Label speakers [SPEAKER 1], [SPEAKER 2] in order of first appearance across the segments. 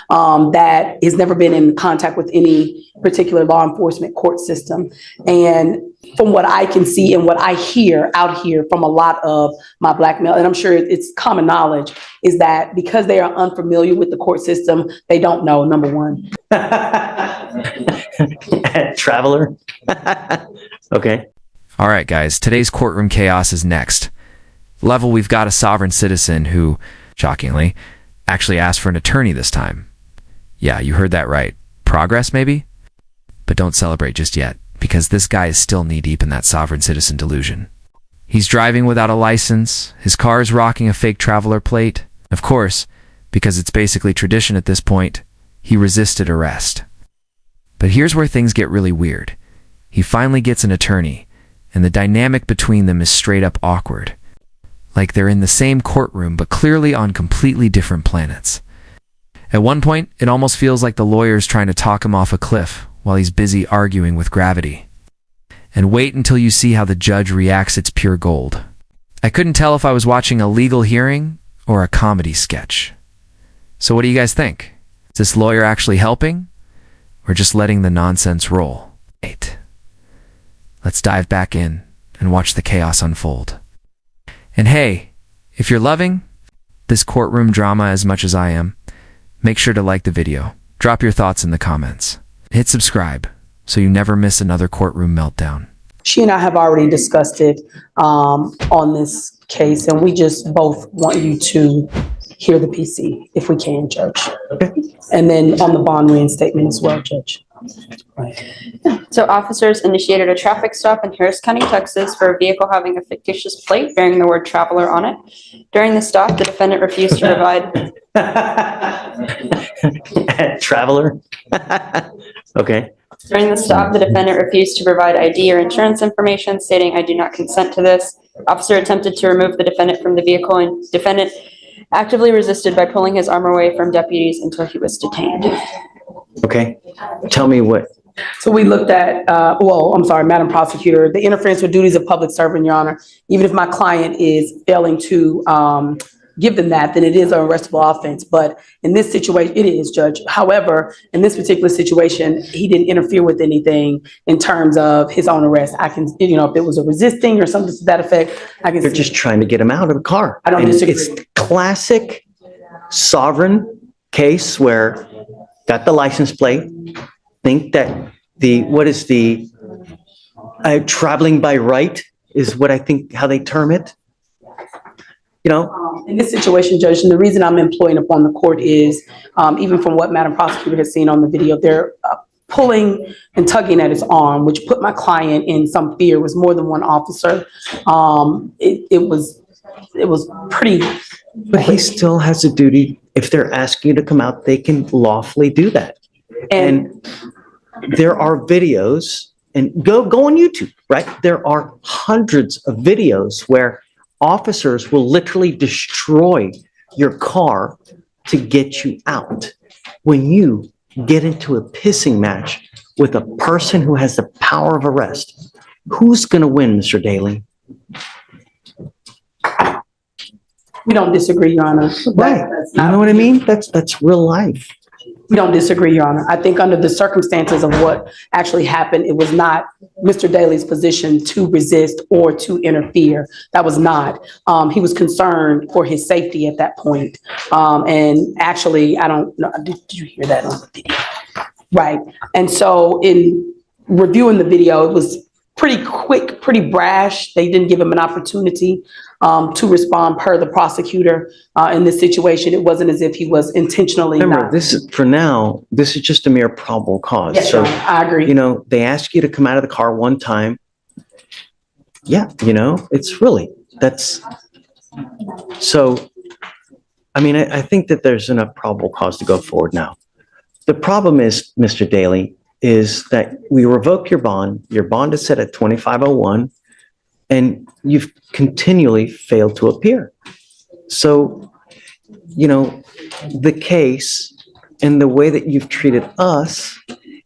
[SPEAKER 1] that has never been in contact with any particular law enforcement court system. And from what I can see and what I hear out here from a lot of my Black male, and I'm sure it's common knowledge, is that because they are unfamiliar with the court system, they don't know, number one.
[SPEAKER 2] Traveler. Okay.
[SPEAKER 3] All right, guys, today's courtroom chaos is next. Level, we've got a sovereign citizen who, shockingly, actually asked for an attorney this time. Yeah, you heard that right. Progress, maybe? But don't celebrate just yet, because this guy is still knee-deep in that sovereign citizen delusion. He's driving without a license, his car is rocking a fake traveler plate. Of course, because it's basically tradition at this point, he resisted arrest. But here's where things get really weird. He finally gets an attorney, and the dynamic between them is straight up awkward. Like they're in the same courtroom, but clearly on completely different planets. At one point, it almost feels like the lawyer's trying to talk him off a cliff while he's busy arguing with gravity. And wait until you see how the judge reacts, it's pure gold. I couldn't tell if I was watching a legal hearing or a comedy sketch. So what do you guys think? Is this lawyer actually helping, or just letting the nonsense roll? Wait. Let's dive back in and watch the chaos unfold. And hey, if you're loving this courtroom drama as much as I am, make sure to like the video, drop your thoughts in the comments, hit subscribe so you never miss another courtroom meltdown.
[SPEAKER 1] She and I have already discussed it on this case, and we just both want you to hear the PC, if we can, Judge. And then on the bond reinstatement as well, Judge.
[SPEAKER 4] So officers initiated a traffic stop in Harris County, Texas for a vehicle having a fictitious plate bearing the word traveler on it. During the stop, the defendant refused to provide...
[SPEAKER 2] Traveler. Okay.
[SPEAKER 4] During the stop, the defendant refused to provide ID or insurance information, stating, "I do not consent to this." Officer attempted to remove the defendant from the vehicle, and defendant actively resisted by pulling his arm away from deputies until he was detained.
[SPEAKER 2] Okay. Tell me what.
[SPEAKER 1] So we looked at, well, I'm sorry, Madam Prosecutor, the interference with duties of public servant, Your Honor. Even if my client is failing to give them that, then it is an arrestable offense. But in this situation, it is, Judge. However, in this particular situation, he didn't interfere with anything in terms of his own arrest. I can, you know, if it was a resisting or something to that effect, I can.
[SPEAKER 2] They're just trying to get him out of the car.
[SPEAKER 1] I don't disagree.
[SPEAKER 2] It's classic sovereign case where got the license plate, think that traveling by right is what I think how they term it. You know,
[SPEAKER 1] in this situation, Judge, and the reason I'm employing upon the court is, even from what Madam Prosecutor has seen on the video, they're pulling and tugging at his arm, which put my client in some fear. It was more than one officer. It was pretty.
[SPEAKER 2] But he still has a duty. If they're asking you to come out, they can lawfully do that. And there are videos, and go on YouTube, right? There are hundreds of videos where officers will literally destroy your car to get you out. When you get into a pissing match with a person who has the power of arrest, who's going to win, Mr. Daly?
[SPEAKER 1] We don't disagree, Your Honor.
[SPEAKER 2] Right. You know what I mean? That's real life.
[SPEAKER 1] We don't disagree, Your Honor. I think under the circumstances of what actually happened, it was not Mr. Daly's position to resist or to interfere. That was not. He was concerned for his safety at that point. And actually, I don't know, did you hear that on the video? Right. And so in reviewing the video, it was pretty quick, pretty brash. They didn't give him an opportunity to respond per the prosecutor in this situation. It wasn't as if he was intentionally.
[SPEAKER 2] Remember, this is just a mere probable cause.
[SPEAKER 1] Yes,
[SPEAKER 2] so
[SPEAKER 1] I agree.
[SPEAKER 2] You know, they ask you to come out of the car one time. Yeah, you know, it's really, that's, so, I mean, I think that there's enough probable cause to go forward now. The problem is, Mr. Daly, is that we revoke your bond is set at 2501, and you've continually failed to appear. So, you know, the case and the way that you've treated us,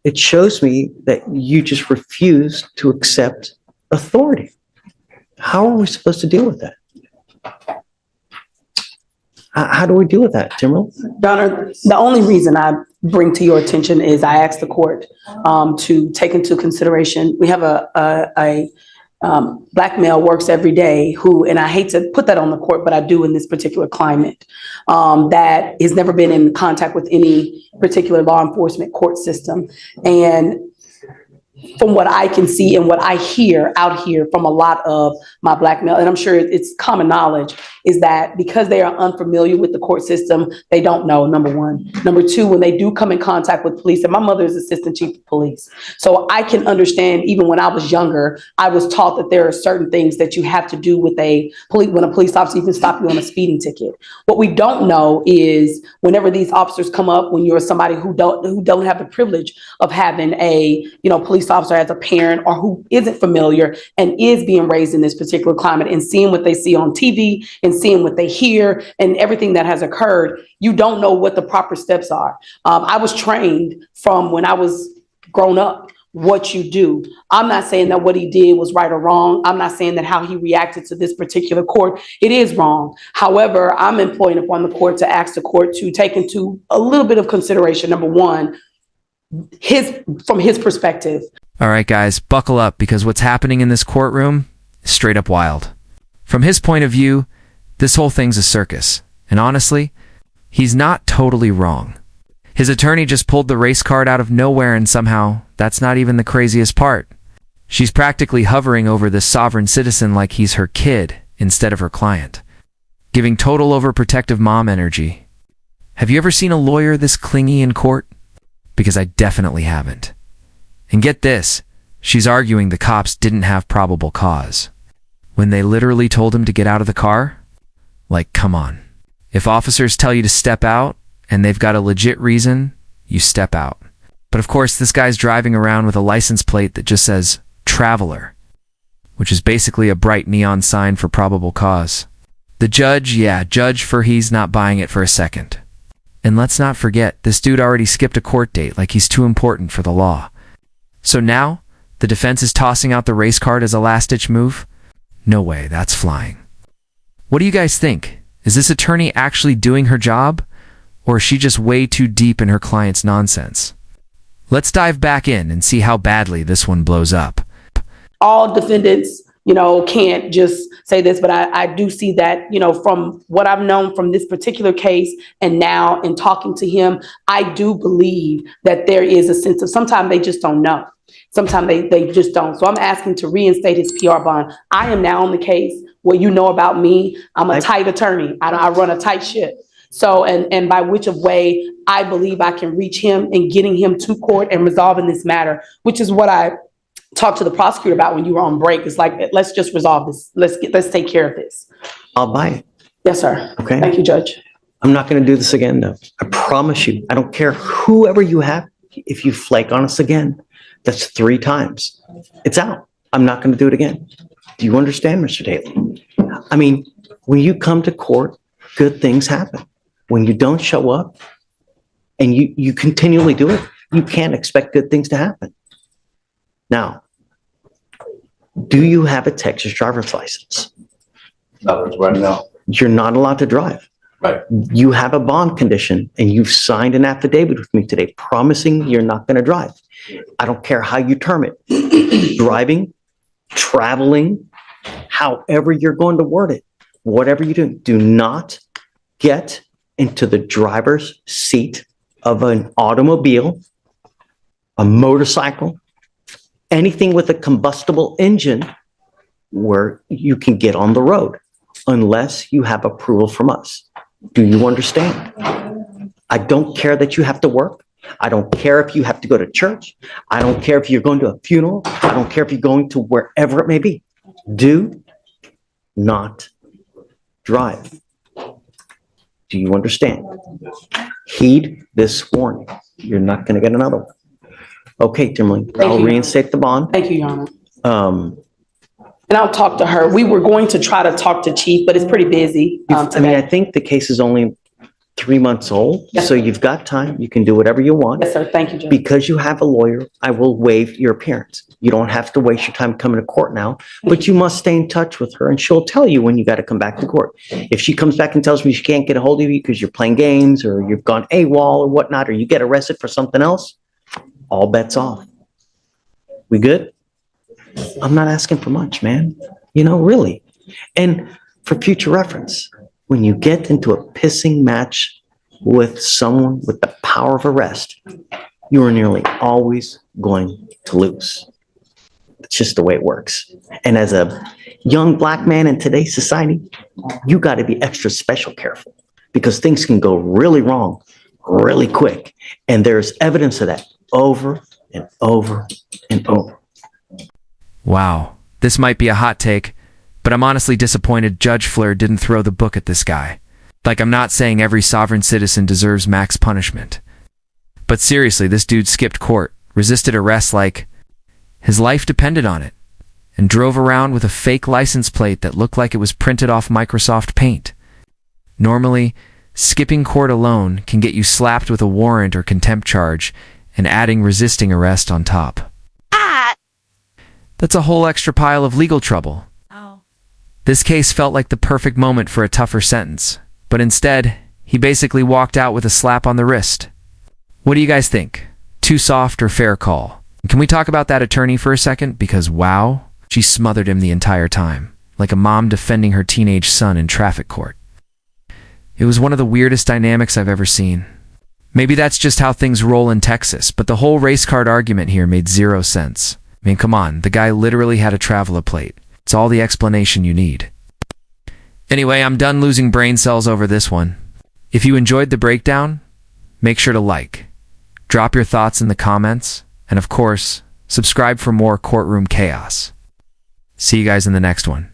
[SPEAKER 2] it shows me that you just refuse to accept authority. How are we supposed to deal with that? How do we deal with that, Timberland?
[SPEAKER 1] Your Honor, the only reason I bring to your attention is I asked the court to take into consideration, we have a Black male works every day who, and I hate to put that on the court, but I do in this particular climate, that has never been in contact with any particular law enforcement court system. And from what I can see and what I hear out here from a lot of my Black male, and I'm sure it's common knowledge, is that because they are unfamiliar with the court system, they don't know, number one. Number two, when they do come in contact with police, and my mother is assistant chief of police, so I can understand, even when I was younger, I was taught that there are certain things that you have to do with when a police officer even stop you on a speeding ticket. What we don't know is whenever these officers come up, when you're somebody who don't have the privilege of having a police officer as a parent, or who isn't familiar and is being raised in this particular climate and seeing what they see on TV and seeing what they hear and everything that has occurred, you don't know what the proper steps are. I was trained from when I was grown up what you do. I'm not saying that what he did was right or wrong. I'm not saying that how he reacted to this particular court, it is wrong. However, I'm employing upon the court to ask the court to take into a little bit of consideration, number one, from his perspective.
[SPEAKER 3] All right, guys, buckle up, because what's happening in this courtroom is straight up wild. From his point of view, this whole thing's a circus. And honestly, he's not totally wrong. His attorney just pulled the race card out of nowhere, and somehow that's not even the craziest part. She's practically hovering over this sovereign citizen like he's her kid instead of her client, giving total overprotective mom energy. Have you ever seen a lawyer this clingy in court? Because I definitely haven't. And get this, she's arguing the cops didn't have probable cause, when they literally told him to get out of the car? Like, come on. If officers tell you to step out, and they've got a legit reason, you step out. But of course, this guy's driving around with a license plate that just says Traveler, which is basically a bright neon sign for probable cause. The judge, judge for he's not buying it for a second. And let's not forget, this dude already skipped a court date like he's too important for the law. So now, the defense is tossing out the race card as a last-ditch move? No way, that's flying. What do you guys think? Is this attorney actually doing her job? Or is she just way too deep in her client's nonsense? Let's dive back in and see how badly this one blows up.
[SPEAKER 1] All defendants, can't just say this, but I do see that, from what I've known from this particular case and now in talking to him, I do believe that there is a sense of sometimes they just don't know. Sometimes they just don't. So I'm asking to reinstate his PR bond. I am now on the case where about me. I'm a tight attorney. I run a tight ship. So, and by which of way I believe I can reach him and getting him to court and resolving this matter, which is what I talked to the prosecutor about when you were on break. It's like, let's just resolve this. Let's take care of this.
[SPEAKER 2] I'll buy it.
[SPEAKER 1] Yes, sir.
[SPEAKER 2] Okay.
[SPEAKER 1] Thank you, Judge.
[SPEAKER 2] I'm not going to do this again, though. I promise you. I don't care whoever you have. If you flake on us again, that's 3 times. It's out. I'm not going to do it again. Do you understand, Mr. Daly? I mean, when you come to court, good things happen. When you don't show up and you continually do it, you can't expect good things to happen. Now, do you have a Texas driver's license?
[SPEAKER 5] Not right now.
[SPEAKER 2] You're not allowed to drive.
[SPEAKER 5] Right.
[SPEAKER 2] You have a bond condition, and you've signed an affidavit with me today promising you're not going to drive. I don't care how you term it. Driving, traveling, however you're going to word it, whatever you do not get into the driver's seat of an automobile, a motorcycle, anything with a combustible engine where you can get on the road unless you have approval from us. Do you understand? I don't care that you have to work. I don't care if you have to go to church. I don't care if you're going to a funeral. I don't care if you're going to wherever it may be. Do not drive. Do you understand? Heed this warning. You're not going to get another one. Okay, Timberland, I'll reinstate the bond.
[SPEAKER 1] Thank you, Your Honor. And I'll talk to her. We were going to try to talk to Chief, but it's pretty busy
[SPEAKER 2] I
[SPEAKER 1] today.
[SPEAKER 2] think the case is only 3 months old,
[SPEAKER 1] Yes,
[SPEAKER 2] so
[SPEAKER 1] sir.
[SPEAKER 2] you've got time. You can do whatever you want.
[SPEAKER 1] Yes, sir. Thank you, Judge.
[SPEAKER 2] Because you have a lawyer, I will waive your appearance. You don't have to waste your time coming to court now, but you must stay in touch with her and she'll tell you when you got to come back to court. If she comes back and tells me she can't get a hold of you because you're playing games or you've gone AWOL or whatnot, or you get arrested for something else, all bets off. We good? I'm not asking for much, man. You know, really. And for future reference, when you get into a pissing match with someone with the power of arrest, you are nearly always going to lose. It's just the way it works. And as a young black man in today's society, you got to be extra special careful because things can go really wrong really quick. And there's evidence of that over and over and over.
[SPEAKER 3] Wow, this might be a hot take, but I'm honestly disappointed Judge Fleur didn't throw the book at this guy. Like, I'm not saying every sovereign citizen deserves max punishment. But seriously, this dude skipped court, resisted arrest like his life depended on it, and drove around with a fake license plate that looked like it was printed off Microsoft Paint. Normally, skipping court alone can get you slapped with a warrant or contempt charge and adding resisting arrest on top. That's a whole extra pile of legal trouble. This case felt like the perfect moment for a tougher sentence, but instead, he basically walked out with a slap on the wrist. What do you guys think? Too soft or fair call? Can we talk about that attorney for a second? Because wow, she smothered him the entire time, like a mom defending her teenage son in traffic court. It was one of the weirdest dynamics I've ever seen. Maybe that's just how things roll in Texas, but the whole race card argument here made zero sense. I mean, come on, the guy literally had a traveler plate. It's all the explanation you need. Anyway, I'm done losing brain cells over this one. If you enjoyed the breakdown, make sure to like, drop your thoughts in the comments, and of course, subscribe for more Courtroom Chaos. See you guys in the next one.